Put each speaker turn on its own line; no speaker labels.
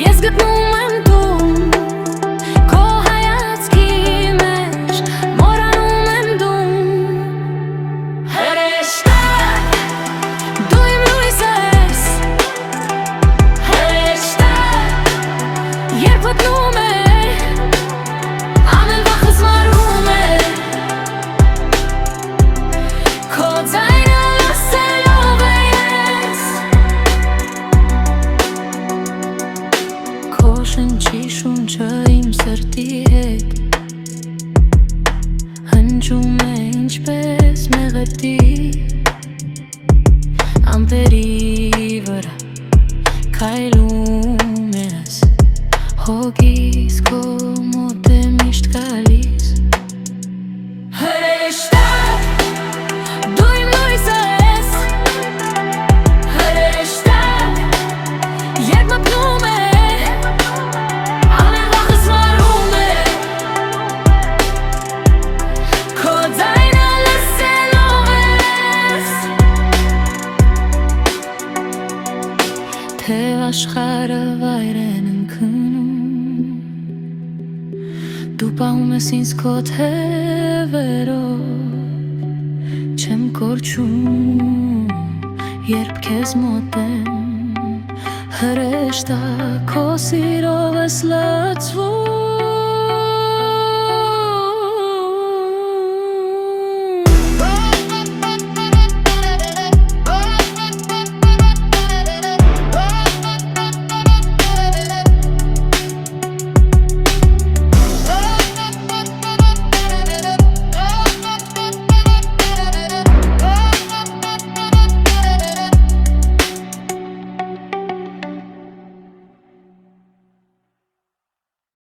Ես գտնում եմ դու քո հայացքի մեջ, մոռանում եմ դու հրեշտակ, դու իմ լույսը ես, հրեշտակ, երբ մտնում է ամեն վախս մարում է քո ձայնը լսելով ես, քո շնչի շունչը իմ սրտի հետ հնչում է ինչպես մեղեդի ամպերի վրա քայլում ես, հոգիս քո մոտ է միշտ գալիս հրեշտակ, դու իմ լույսը ես, հրեշտակ, երբ մտնում է ամեն վախս մարում է քո ձայնը լսելով ես, թե աշխարհը վայր են ընկնում, դու պահում ես ինձ քո թևերով, չեմ կորչում, երբ քեզ մոտ եմ, հրեշտակ, քո սիրով ես լցվում